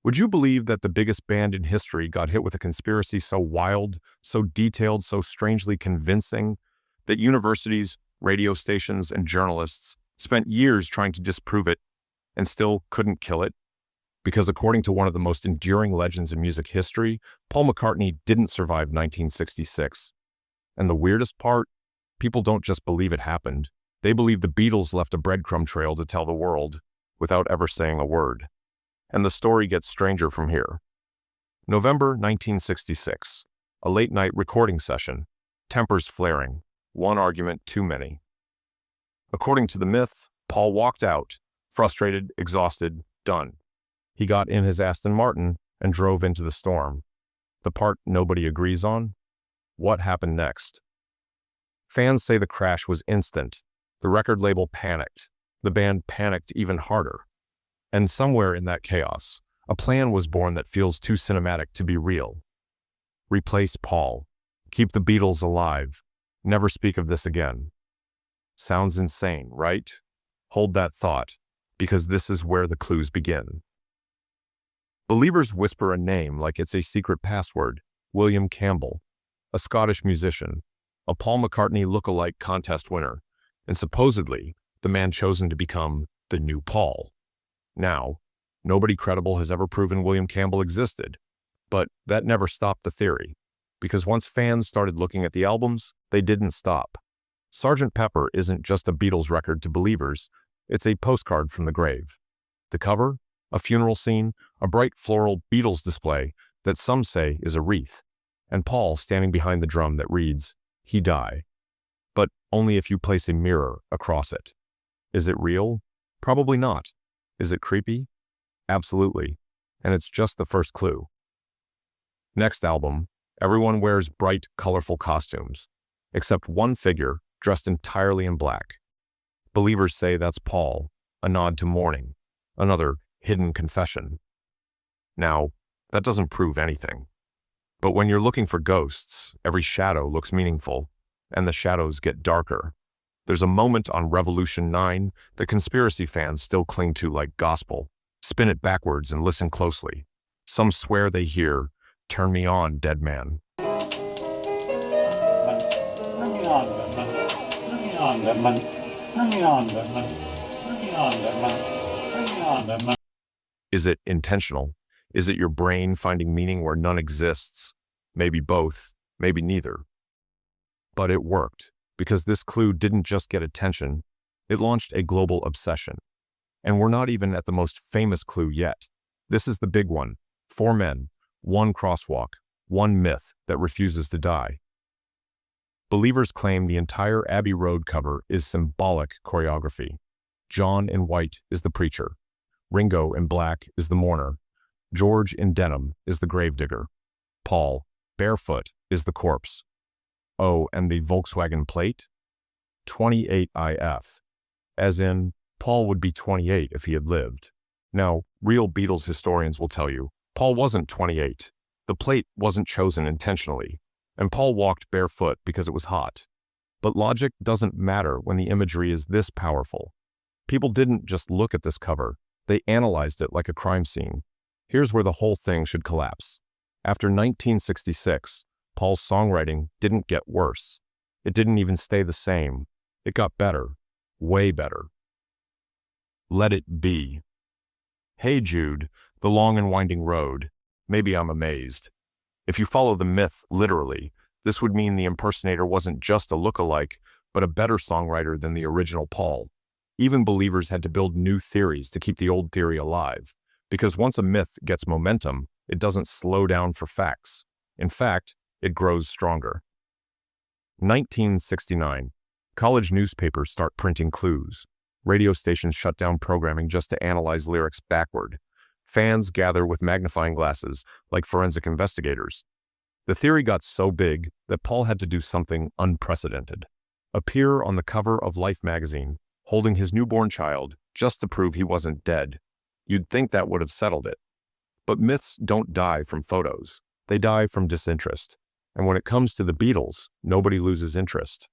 Would you believe that the biggest band in history got hit with a conspiracy so wild, so detailed, so strangely convincing that universities, radio stations, and journalists spent years trying to disprove it and still couldn't kill it? Because according to one of the most enduring legends in music history, Paul McCartney didn't survive 1966. And the weirdest part? People don't just believe it happened. They believe the Beatles left a breadcrumb trail to tell the world without ever saying a word. And the story gets stranger from here. November 1966. A late-night recording session. Tempers flaring. One argument too many. According to the myth, Paul walked out, frustrated, exhausted, done. He got in his Aston Martin and drove into the storm. The part nobody agrees on? What happened next? Fans say the crash was instant. The record label panicked. The band panicked even harder. And somewhere in that chaos, a plan was born that feels too cinematic to be real. Replace Paul. Keep the Beatles alive. Never speak of this again. Sounds insane, right? Hold that thought, because this is where the clues begin. Believers whisper a name like it's a secret password: William Campbell, a Scottish musician, a Paul McCartney look-alike contest winner, and supposedly the man chosen to become the new Paul. Now, nobody credible has ever proven William Campbell existed, but that never stopped the theory, because once fans started looking at the albums, they didn't stop. Sgt. Pepper isn't just a Beatles record to believers, it's a postcard from the grave. The cover? A funeral scene, a bright floral Beatles display that some say is a wreath, and Paul standing behind the drum that reads, "He die." But only if you place a mirror across it. Is it real? Probably not. Is it creepy? Absolutely. And it's just the first clue. Next album, everyone wears bright, colorful costumes, except one figure dressed entirely in black. Believers say that's Paul, a nod to mourning, another hidden confession. Now, that doesn't prove anything. But when you're looking for ghosts, every shadow looks meaningful, and the shadows get darker. There's a moment on Revolution 9 that conspiracy fans still cling to like gospel. Spin it backwards and listen closely. Some swear they hear, "Turn me on, dead man." Is it intentional? Is it your brain finding meaning where none exists? Maybe both, maybe neither. But it worked, because this clue didn't just get attention, it launched a global obsession. And we're not even at the most famous clue yet. This is the big one: 4 men, 1 crosswalk, 1 myth that refuses to die. Believers claim the entire Abbey Road cover is symbolic choreography. John in white is the preacher. Ringo in black is the mourner. George in denim is the gravedigger. Paul, barefoot, is the corpse. Oh, and the Volkswagen plate? 28IF. As in, Paul would be 28 if he had lived. Now, real Beatles historians will tell you, Paul wasn't 28. The plate wasn't chosen intentionally, and Paul walked barefoot because it was hot. But logic doesn't matter when the imagery is this powerful. People didn't just look at this cover, they analyzed it like a crime scene. Here's where the whole thing should collapse. After 1966, Paul's songwriting didn't get worse. It didn't even stay the same. It got better. Way better. Let It Be. Hey Jude, the long and winding road. Maybe I'm amazed. If you follow the myth literally, this would mean the impersonator wasn't just a look-alike, but a better songwriter than the original Paul. Even believers had to build new theories to keep the old theory alive, because once a myth gets momentum, it doesn't slow down for facts. In fact, it grows stronger. 1969. College newspapers start printing clues. Radio stations shut down programming just to analyze lyrics backward. Fans gather with magnifying glasses, like forensic investigators. The theory got so big that Paul had to do something unprecedented. Appear on the cover of Life magazine, holding his newborn child, just to prove he wasn't dead. You'd think that would have settled it. But myths don't die from photos. They die from disinterest. And when it comes to the Beatles, nobody loses interest.